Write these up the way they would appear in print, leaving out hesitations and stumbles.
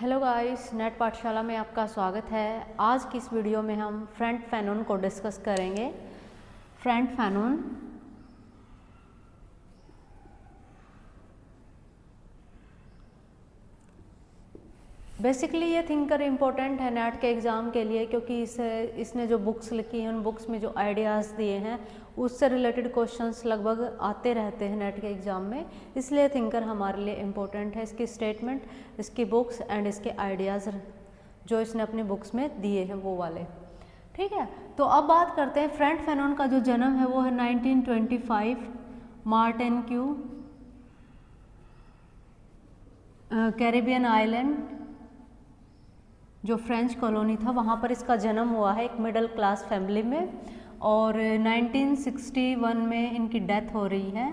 Hello guys, net पाठशाला में आपका स्वागत है। आज की इस वीडियो में हम फ्रंट फैनन को डिस्कस करेंगे। फ्रंट फैनन बेसिकली ये थिंकर इम्पोर्टेंट है नेट के एग्ज़ाम के लिए, क्योंकि इसने जो बुक्स लिखी हैं उन बुक्स में जो आइडियाज़ दिए हैं उससे रिलेटेड क्वेश्चंस लगभग आते रहते हैं नेट के एग्ज़ाम में। इसलिए थिंकर हमारे लिए इम्पोर्टेंट है। इसकी स्टेटमेंट, इसकी बुक्स एंड इसके आइडियाज़ जो इसने अपनी बुक्स में दिए हैं वो वाले। ठीक है, तो अब बात करते हैं फ्रंट फैनन का जो जन्म है वो है 1925 मार्टिनिक्यू कैरिबियन आइलैंड जो फ्रेंच कॉलोनी था वहाँ पर इसका जन्म हुआ है, एक मिडिल क्लास फैमिली में। और 1961 में इनकी डेथ हो रही है।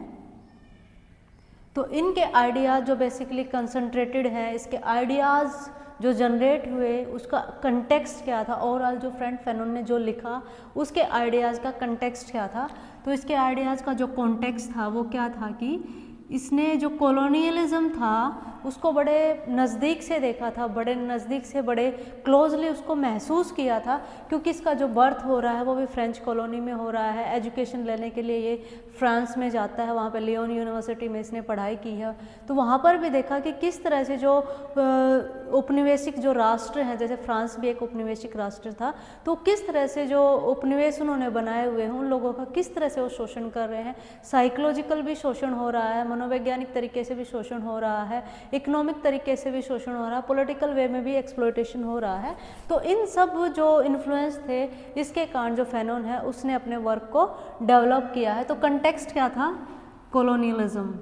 तो इनके आइडियाज़ जो बेसिकली कंसंट्रेटेड है, इसके आइडियाज़ जो जनरेट हुए उसका कंटेक्स्ट क्या था, ओवरऑल जो फ्रंट फैनन ने जो लिखा उसके आइडियाज़ का कंटेक्स्ट क्या था। तो इसके आइडियाज़ का जो कॉन्टेक्स्ट था वो क्या था कि इसने जो कॉलोनियलिज्म था उसको बड़े नज़दीक से देखा था, बड़े नज़दीक से, बड़े क्लोजली उसको महसूस किया था, क्योंकि इसका जो बर्थ हो रहा है वो भी फ्रेंच कॉलोनी में हो रहा है। एजुकेशन लेने के लिए ये फ्रांस में जाता है, वहाँ पे लियोन यूनिवर्सिटी में इसने पढ़ाई की है। तो वहाँ पर भी देखा कि किस तरह से जो उपनिवेशिक जो राष्ट्र हैं, जैसे फ्रांस भी एक उपनिवेशिक राष्ट्र था, तो किस तरह से जो उपनिवेश उन्होंने बनाए हुए हैं उन लोगों का किस तरह से वो शोषण कर रहे हैं। साइकोलॉजिकल भी शोषण हो रहा है, मनोवैज्ञानिक तरीके से भी शोषण हो रहा है, इकोनॉमिक तरीके से भी शोषण हो रहा है, पॉलिटिकल वे में भी एक्सप्लॉयटेशन हो रहा है। तो इन सब जो इन्फ्लुएंस थे इसके कारण जो फैनन है उसने अपने वर्क को डेवलप किया है। तो कंटेक्स्ट क्या था? Colonialism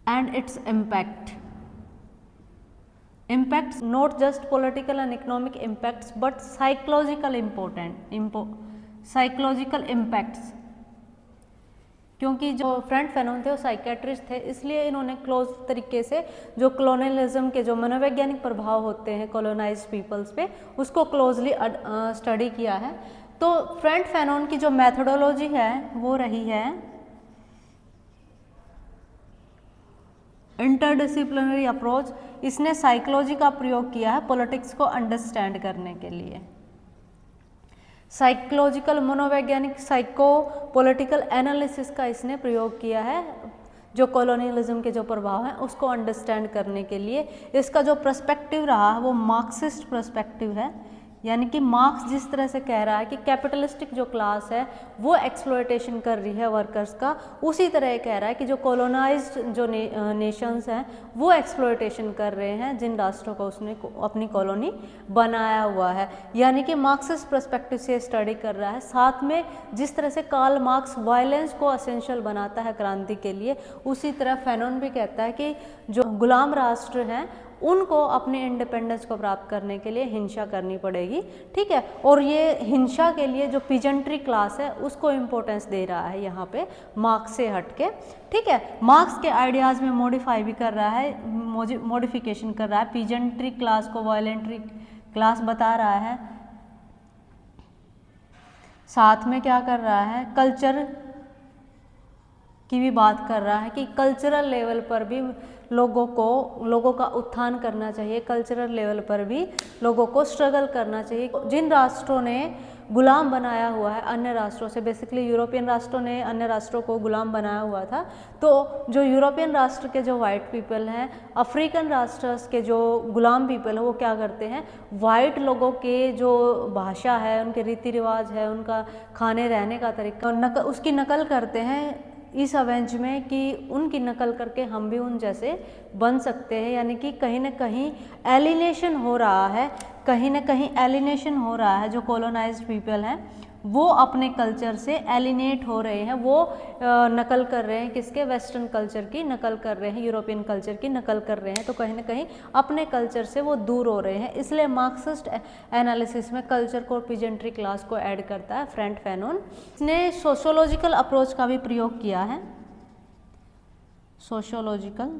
and its impact. impacts not just political and economic impacts but psychological psychological impacts, क्योंकि जो फ्रंट फैनन थे वो साइकेट्रिस्ट थे, इसलिए इन्होंने क्लोज तरीके से जो कॉलोनियलिज्म के जो मनोवैज्ञानिक प्रभाव होते हैं कॉलोनाइज्ड पीपल्स पे उसको क्लोजली स्टडी किया है। तो फ्रंट फैनन की जो मैथडोलॉजी है वो रही है इंटरडिसिप्लिनरी अप्रोच। इसने साइकोलॉजी का प्रयोग किया है पॉलिटिक्स को अंडरस्टैंड करने के लिए। साइकोलॉजिकल, मनोवैज्ञानिक, साइको पॉलिटिकल एनालिसिस का इसने प्रयोग किया है जो कॉलोनियलिज्म के जो प्रभाव हैं उसको अंडरस्टैंड करने के लिए। इसका जो पर्सपेक्टिव रहा वो मार्क्सिस्ट पर्सपेक्टिव है, यानी कि मार्क्स जिस तरह से कह रहा है कि कैपिटलिस्टिक जो क्लास है वो एक्सप्लॉयटेशन कर रही है वर्कर्स का, उसी तरह कह रहा है कि जो कॉलोनाइज्ड जो नेशंस हैं वो एक्सप्लॉयटेशन कर रहे हैं जिन राष्ट्रों को उसने अपनी कॉलोनी बनाया हुआ है। यानी कि मार्क्सिस्ट पर्सपेक्टिव से स्टडी कर रहा है। साथ में जिस तरह से कार्ल मार्क्स वायलेंस को असेंशियल बनाता है क्रांति के लिए, उसी तरह फैनन भी कहता है कि जो गुलाम राष्ट्र हैं उनको अपने इंडिपेंडेंस को प्राप्त करने के लिए हिंसा करनी पड़ेगी। ठीक है, और ये हिंसा के लिए जो पीजेंट्री क्लास है उसको इम्पोर्टेंस दे रहा है यहाँ पे मार्क्स से हटके। ठीक है, मार्क्स के आइडियाज़ में मॉडिफाई भी कर रहा है, मॉडिफिकेशन कर रहा है, पीजेंट्री क्लास को वॉयलेंट्री क्लास बता रहा है। साथ में क्या कर रहा है, कल्चर की भी बात कर रहा है कि कल्चरल लेवल पर भी लोगों का उत्थान करना चाहिए, कल्चरल लेवल पर भी लोगों को स्ट्रगल करना चाहिए। जिन राष्ट्रों ने गुलाम बनाया हुआ है अन्य राष्ट्रों से, बेसिकली यूरोपियन राष्ट्रों ने अन्य राष्ट्रों को गुलाम बनाया हुआ था, तो जो यूरोपियन राष्ट्र के जो वाइट पीपल हैं, अफ्रीकन राष्ट्र के जो गुलाम पीपल है वो क्या करते हैं, वाइट लोगों के जो भाषा है, उनके रीति रिवाज है, उनका खाने रहने का तरीका, उसकी नकल करते हैं इस अवेंज में कि उनकी नकल करके हम भी उन जैसे बन सकते हैं। यानी कि कहीं ना कहीं एलिनेशन हो रहा है, कहीं ना कहीं एलिनेशन हो रहा है। जो कॉलोनाइज्ड पीपल हैं वो अपने कल्चर से एलिनेट हो रहे हैं, वो नकल कर रहे हैं, किसके, वेस्टर्न कल्चर की नकल कर रहे हैं, यूरोपियन कल्चर की नकल कर रहे हैं। तो कहीं ना कहीं अपने कल्चर से वो दूर हो रहे हैं। इसलिए मार्क्सिस्ट एनालिसिस में कल्चर को, पीजेंट्री क्लास को ऐड करता है फ्रंट फैनन। इसने सोशियोलॉजिकल अप्रोच का भी प्रयोग किया है, सोशियोलॉजिकल।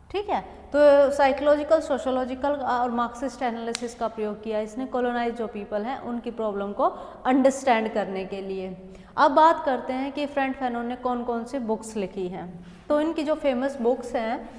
ठीक है, तो साइकोलॉजिकल, सोशियोलॉजिकल और मार्क्सिस्ट एनालिसिस का प्रयोग किया इसने कॉलोनाइज जो पीपल हैं उनकी प्रॉब्लम को अंडरस्टैंड करने के लिए। अब बात करते हैं कि फ्रैंक फैनोन ने कौन कौन सी बुक्स लिखी हैं। तो इनकी जो फेमस बुक्स हैं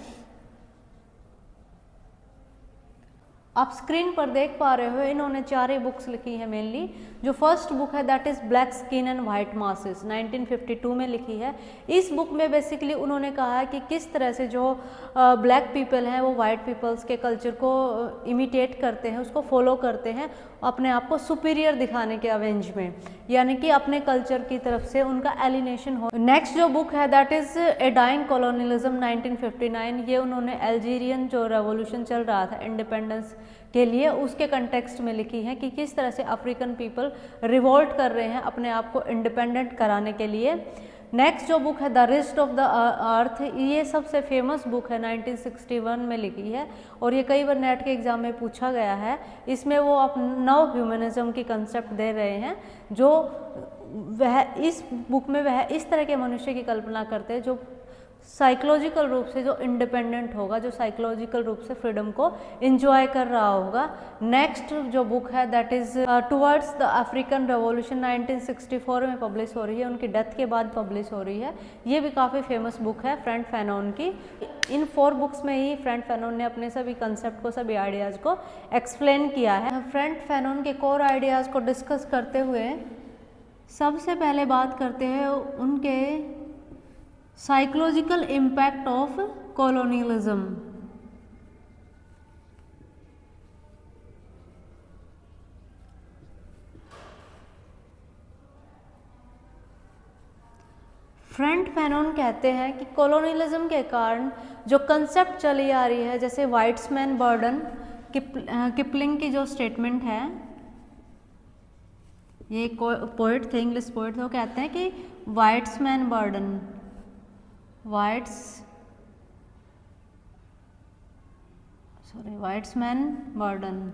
आप स्क्रीन पर देख पा रहे हो, इन्होंने 4 ही बुक्स लिखी है मेनली। जो फर्स्ट बुक है that is black skin and white masses, 1952 में लिखी है। इस बुक में बेसिकली उन्होंने कहा है कि किस तरह से जो ब्लैक पीपल हैं वो वाइट पीपल्स के कल्चर को इमिटेट करते हैं, उसको फॉलो करते हैं अपने आप को सुपीरियर दिखाने के अवेंज में, यानी कि अपने कल्चर की तरफ से उनका एलिनेशन हो। नेक्स्ट जो बुक है that is a dying colonialism 1959, ये उन्होंने अल्जीरियन जो रेवोल्यूशन चल रहा था इंडिपेंडेंस के लिए उसके कंटेक्स्ट में लिखी है कि किस तरह से अफ्रीकन पीपल रिवोल्ट कर रहे हैं अपने आप को इंडिपेंडेंट कराने के लिए। नेक्स्ट जो बुक है the wrist of the earth, ये सबसे फेमस बुक है, 1961 में लिखी है और ये कई बार नेट के एग्जाम में पूछा गया है। इसमें वो अब नव ह्यूमनिज्म की कंसेप्ट दे रहे हैं, जो वह इस बुक में वह इस तरह के मनुष्य की कल्पना करते हैं जो साइकोलॉजिकल रूप से जो इंडिपेंडेंट होगा, जो साइकोलॉजिकल रूप से फ्रीडम को एंजॉय कर रहा होगा। नेक्स्ट जो बुक है that is towards the African revolution, 1964 में पब्लिश हो रही है, उनकी डेथ के बाद पब्लिश हो रही है। ये भी काफ़ी फेमस बुक है फ्रैंक फैनोन की। इन 4 बुक्स में ही फ्रैंक फैनोन ने अपने सभी कंसेप्ट को, सभी आइडियाज़ को एक्सप्लेन किया है। फ्रैंक फैनोन के कोर आइडियाज़ को डिस्कस करते हुए सबसे पहले बात करते हैं उनके psychological impact of colonialism. Frank Fanon कहते हैं कि कॉलोनियलिज्म के कारण जो कंसेप्ट चली आ रही है, जैसे व्हाइट्समैन बर्डन, किपलिंग की जो स्टेटमेंट है, ये पोइट थे, इंग्लिश पोइट थे, वो कहते हैं कि व्हाइट्समैन बर्डन, व्हाइट्समैन बर्डन,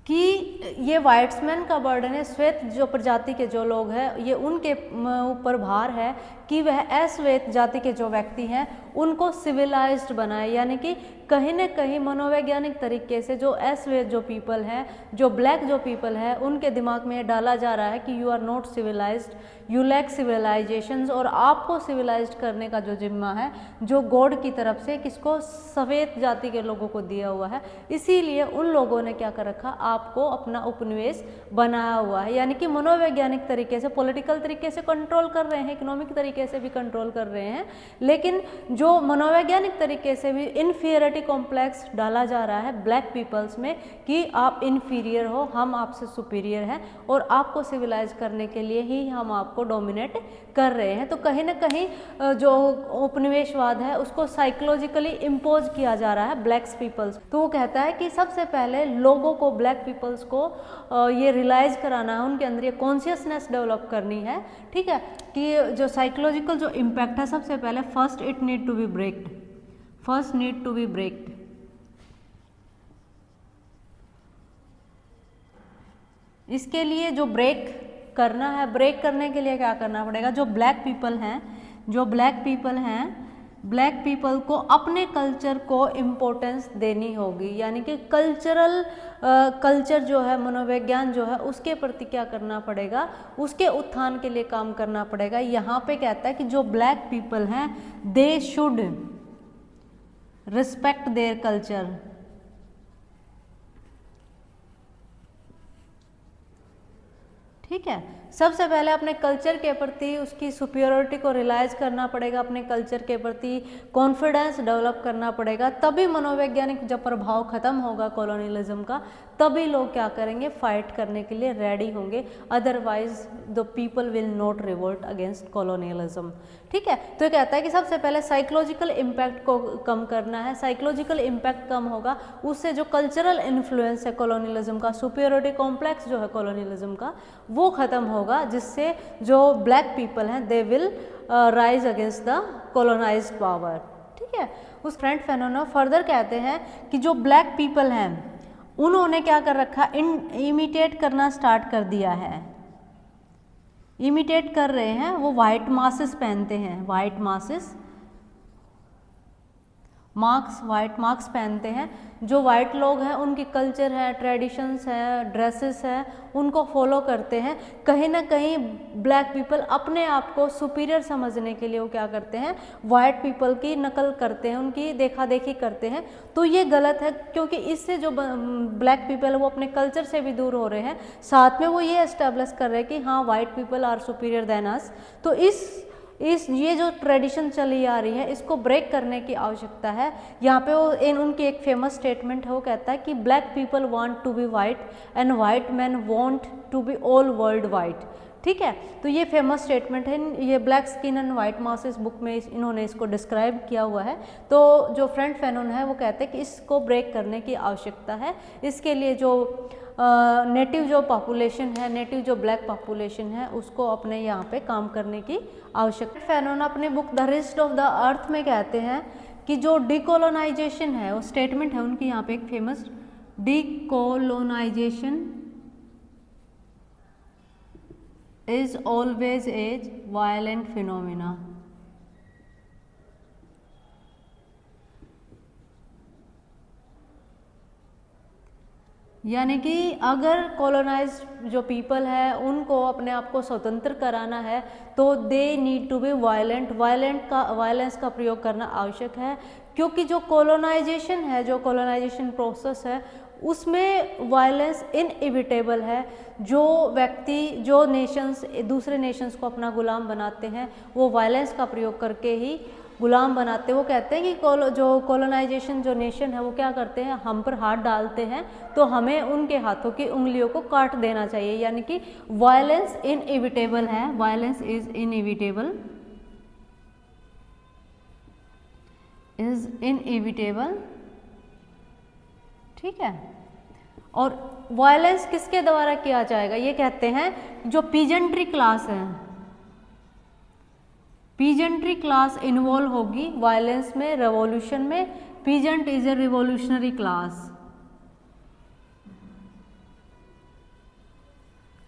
कि ये व्हाइट्समैन का बर्डन है, श्वेत जो प्रजाति के जो लोग हैं, ये उनके ऊपर भार है कि वह अश्वेत जाति के जो व्यक्ति हैं उनको सिविलाइज्ड बनाए, यानी कि कहीं न कहीं मनोवैज्ञानिक तरीके से जो अश्वेत जो पीपल हैं, जो ब्लैक जो पीपल है, उनके दिमाग में डाला जा रहा है कि you are not civilised, you lack civilisations, और आपको सिविलाइज्ड करने का जो जिम्मा है जो गॉड की तरफ से किसको, सफ़ेद जाति के लोगों को दिया हुआ है। इसीलिए उन लोगों ने क्या कर रखा, आपको अपना उपनिवेश बनाया हुआ है, यानी कि मनोवैज्ञानिक तरीके से, पॉलिटिकल तरीके से कंट्रोल कर रहे हैं, इकोनॉमिक तरीके से भी कंट्रोल कर रहे हैं, लेकिन जो मनोवैज्ञानिक तरीके से भी इन्फीरियरिटी कॉम्प्लेक्स डाला जा रहा है ब्लैक पीपल्स में कि आप इन्फीरियर हो, हम आपसे सुपीरियर हैं और आपको सिविलाइज करने के लिए ही हम आपको डोमिनेट कर रहे हैं। तो कहीं ना कहीं जो उपनिवेशवाद है उसको साइकोलॉजिकली इम्पोज किया जा रहा है ब्लैक पीपल्स। तो वो कहता है कि सबसे पहले लोगों को, ब्लैक पीपल्स को ये रियलाइज कराना है, उनके अंदर ये कॉन्शियसनेस डेवलप करनी है, ठीक है, कि जो साइकोलॉजिकल जो इम्पैक्ट है, सबसे पहले first it need to be breaked, first need to be breaked. इसके लिए जो ब्रेक करना है, ब्रेक करने के लिए क्या करना पड़ेगा, जो ब्लैक पीपल हैं, जो ब्लैक पीपल हैं, ब्लैक पीपल को अपने कल्चर को इम्पोर्टेंस देनी होगी, यानी कि कल्चर जो है, मनोविज्ञान जो है, उसके प्रति क्या करना पड़ेगा, उसके उत्थान के लिए काम करना पड़ेगा। यहाँ पे कहता है कि जो ब्लैक पीपल हैं they should respect their culture, ठीक है। सबसे पहले अपने कल्चर के प्रति उसकी सुपीरियरिटी को रियलाइज करना पड़ेगा, अपने कल्चर के प्रति कॉन्फिडेंस डेवलप करना पड़ेगा, तभी मनोवैज्ञानिक जब प्रभाव खत्म होगा कॉलोनियलिज्म का, तभी लोग क्या करेंगे, फाइट करने के लिए रेडी होंगे, otherwise the people will not revolt against colonialism, ठीक है। तो ये कहता है कि सबसे पहले साइकोलॉजिकल इम्पैक्ट को कम करना है, साइकोलॉजिकल इम्पैक्ट कम होगा, उससे जो कल्चरल इन्फ्लुएंस है कॉलोनियलिज्म का, सुपीरियरिटी कॉम्प्लेक्स जो है कॉलोनियलिज्म का, वो खत्म होगा, जिससे जो ब्लैक पीपल हैं they will rise against the colonised power, ठीक है। उस फ्रैंक फैनोन फर्दर कहते हैं कि जो ब्लैक पीपल हैं उन्होंने क्या कर रखा, इमिटेट करना स्टार्ट कर दिया है, इमिटेट कर रहे हैं, वो वाइट मासेस पहनते हैं, white masses, marks, white marks पहनते हैं। जो वाइट लोग हैं उनकी कल्चर है, ट्रेडिशंस है, ड्रेसेस है, उनको फॉलो करते हैं। कहीं ना कहीं ब्लैक पीपल अपने आप को सुपीरियर समझने के लिए वो क्या करते हैं, वाइट पीपल की नकल करते हैं, उनकी देखा देखी करते हैं। तो ये गलत है, क्योंकि इससे जो ब्लैक पीपल है वो अपने कल्चर से भी दूर हो रहे हैं, साथ में वो ये एस्टेब्लिश कर रहे हैं कि हाँ white people are superior than us. तो इस ये जो ट्रेडिशन चली आ रही है इसको ब्रेक करने की आवश्यकता है। यहाँ पे वो उनकी एक फेमस स्टेटमेंट है, वो कहता है कि black people want to be white and white man want to be all world white. ठीक है, तो ये फेमस स्टेटमेंट है, ये black skin and white masses book में इन्होंने इसको डिस्क्राइब किया हुआ है। तो जो फ्रंट फैनन है वो कहते हैं कि इसको ब्रेक करने की आवश्यकता है। इसके लिए जो नेटिव जो पॉपुलेशन है, नेटिव जो ब्लैक पॉपुलेशन है, उसको अपने यहाँ पे काम करने की आवश्यकता। फैनन अपनी book the wrist of the earth में कहते हैं कि जो डीकोलोनाइजेशन है, वो स्टेटमेंट है उनकी यहाँ पे एक famous, decolonisation is always a violent phenomena। यानी कि अगर कॉलोनाइज जो पीपल है उनको अपने आप को स्वतंत्र कराना है तो they need to be violent, violence का प्रयोग करना आवश्यक है। क्योंकि जो कॉलोनाइजेशन है, जो कॉलोनाइजेशन प्रोसेस है, उसमें वायलेंस इनएविटेबल है। जो व्यक्ति, जो नेशंस दूसरे नेशंस को अपना गुलाम बनाते हैं, वो वायलेंस का प्रयोग करके ही गुलाम बनाते हैं। वो कहते हैं कि जो कॉलोनाइजेशन जो नेशन है वो क्या करते हैं, हम पर हाथ डालते हैं तो हमें उनके हाथों की उंगलियों को काट देना चाहिए। यानी कि वायलेंस इनएविटेबल है, violence is inevitable, is inevitable. ठीक है, और वायलेंस किसके द्वारा किया जाएगा, ये कहते हैं जो पीजेंट्री क्लास है, पीजेंट्री क्लास इन्वॉल्व होगी वायलेंस में, रेवोल्यूशन में। Peasant is a revolutionary class,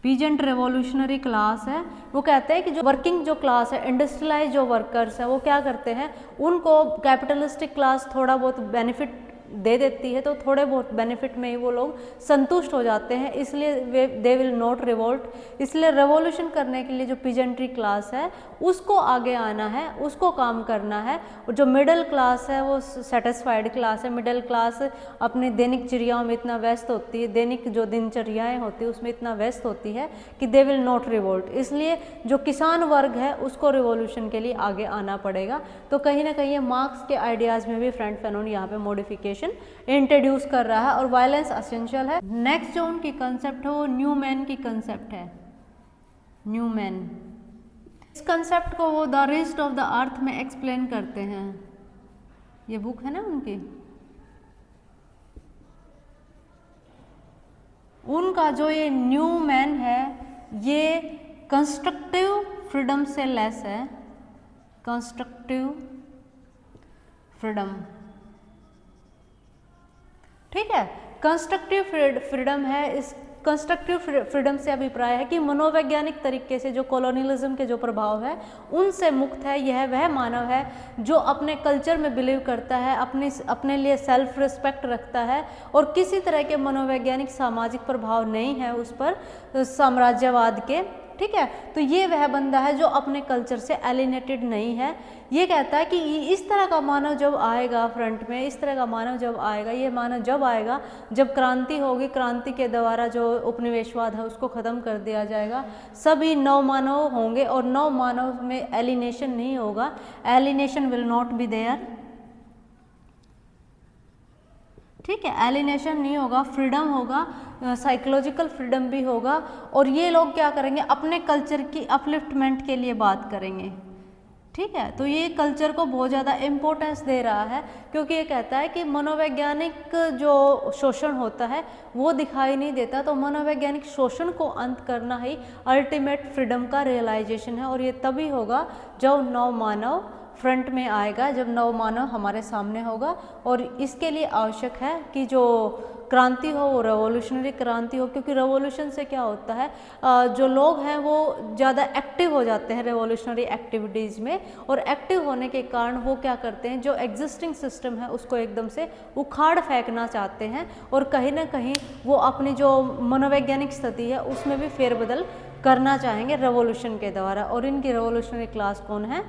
peasant revolutionary class है। वो कहते हैं कि जो वर्किंग जो क्लास है, इंडस्ट्रियलाइज जो वर्कर्स है, वो क्या करते हैं, उनको कैपिटलिस्टिक क्लास थोड़ा बहुत बेनिफिट दे देती है, तो थोड़े बहुत बेनिफिट में ही वो लोग संतुष्ट हो जाते हैं, इसलिए दे विल नॉट रिवोल्ट। इसलिए रेवोल्यूशन करने के लिए जो पीजेंट्री क्लास है उसको आगे आना है, उसको काम करना है। और जो मिडिल क्लास है वो सेटिस्फाइड क्लास है। मिडिल क्लास अपने दैनिक चर्याओं में इतना व्यस्त होती है, दैनिक जो दिनचर्याएँ होती है उसमें इतना व्यस्त होती है कि दे विल नॉट रिवोल्ट। इसलिए जो किसान वर्ग है उसको रिवोल्यूशन के लिए आगे आना पड़ेगा। तो कहीं ना कहीं मार्क्स के आइडियाज़ में भी फ्रंट फैनन यहाँ पे मॉडिफिकेशन इंट्रोड्यूस कर रहा है और वायलेंस असेंशियल है। नेक्स्ट जो उनकी कंसेप्ट है वो न्यूमैन की कंसेप्ट है, न्यूमैन। इस कंसेप्ट को वो the wrist of the earth में एक्सप्लेन करते हैं, ये बुक है ना उनकी। उनका जो ये न्यूमैन है ये कंस्ट्रक्टिव फ्रीडम से लेस है, कंस्ट्रक्टिव फ्रीडम। ठीक है, कंस्ट्रक्टिव फ्रीडम है। इस कंस्ट्रक्टिव फ्रीडम से अभिप्राय है कि मनोवैज्ञानिक तरीके से जो कॉलोनियलिज्म के जो प्रभाव है उनसे मुक्त है। यह वह मानव है जो अपने कल्चर में बिलीव करता है, अपने लिए सेल्फ रिस्पेक्ट रखता है और किसी तरह के मनोवैज्ञानिक सामाजिक प्रभाव नहीं है उस पर साम्राज्यवाद के। ठीक है, तो ये वह बंदा है जो अपने कल्चर से एलिनेटेड नहीं है। ये कहता है कि इस तरह का मानव जब आएगा फ्रंट में, इस तरह का मानव जब आएगा, ये मानव जब आएगा जब क्रांति होगी, क्रांति के द्वारा जो उपनिवेशवाद है उसको ख़त्म कर दिया जाएगा, सभी नव मानव होंगे और नव मानव में एलिनेशन नहीं होगा, alienation will not be there. ठीक है, एलिनेशन नहीं होगा, फ्रीडम होगा, साइकोलॉजिकल फ्रीडम भी होगा। और ये लोग क्या करेंगे, अपने कल्चर की अपलिफ्टमेंट के लिए बात करेंगे। ठीक है, तो ये कल्चर को बहुत ज़्यादा इम्पोर्टेंस दे रहा है क्योंकि ये कहता है कि मनोवैज्ञानिक जो शोषण होता है वो दिखाई नहीं देता, तो मनोवैज्ञानिक शोषण को अंत करना ही अल्टीमेट फ्रीडम का रियलाइजेशन है। और ये तभी होगा जब नव मानव फ्रंट में आएगा, जब नव मानव हमारे सामने होगा। और इसके लिए आवश्यक है कि जो क्रांति हो वो रेवोल्यूशनरी क्रांति हो, क्योंकि रेवोल्यूशन से क्या होता है, जो लोग हैं वो ज़्यादा एक्टिव हो जाते हैं रेवोल्यूशनरी एक्टिविटीज़ में, और एक्टिव होने के कारण वो क्या करते हैं, जो एग्जिस्टिंग सिस्टम है उसको एकदम से उखाड़ फेंकना चाहते हैं, और कहीं ना कहीं वो अपनी जो मनोवैज्ञानिक स्थिति है उसमें भी फेरबदल करना चाहेंगे रेवोल्यूशन के द्वारा। और इनकी रेवोल्यूशनरी क्लास कौन है,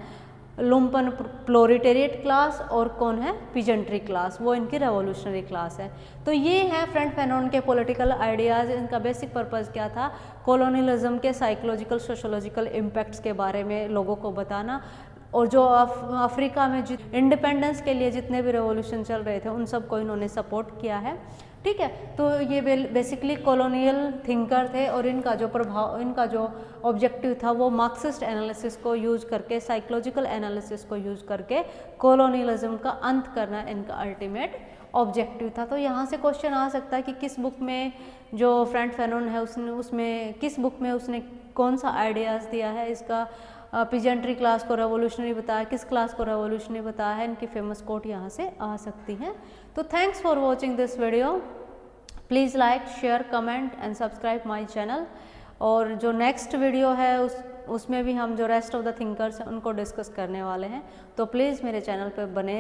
लुम्पन प्रोलेटेरिएट क्लास, और कौन है, पीजेंट्री क्लास, वो इनकी रेवोल्यूशनरी क्लास है। तो ये है फ्रंट फैनन के पॉलिटिकल आइडियाज़। इनका बेसिक पर्पज़ क्या था, कॉलोनियलिज्म के साइकोलॉजिकल सोशोलॉजिकल इम्पैक्ट्स के बारे में लोगों को बताना, और जो अफ्रीका में इंडिपेंडेंस के लिए जितने भी रेवोल्यूशन चल रहे थे उन सबको इन्होंने सपोर्ट किया है। ठीक है, तो ये बेसिकली कॉलोनियल थिंकर थे, और इनका जो प्रभाव, इनका जो ऑब्जेक्टिव था वो मार्क्सिस्ट एनालिसिस को यूज करके, साइकोलॉजिकल एनालिसिस को यूज करके कॉलोनियलिज्म का अंत करना इनका अल्टीमेट ऑब्जेक्टिव था। तो यहाँ से क्वेश्चन आ सकता है कि किस बुक में जो फ्रंट फैनन है उसमें किस बुक में उसने कौन सा आइडियाज़ दिया है, इसका पीजेंट्री क्लास को रेवोल्यूशनरी बताया, किस क्लास को रेवोल्यूशनरी बताया है, इनकी फेमस कोट यहाँ से आ सकती हैं। तो thanks for watching this video, please like, share, comment and subscribe my channel. और जो नेक्स्ट वीडियो है उसमें भी हम जो रेस्ट ऑफ द थिंकर्स हैं उनको डिस्कस करने वाले हैं, तो प्लीज़ मेरे चैनल पर बने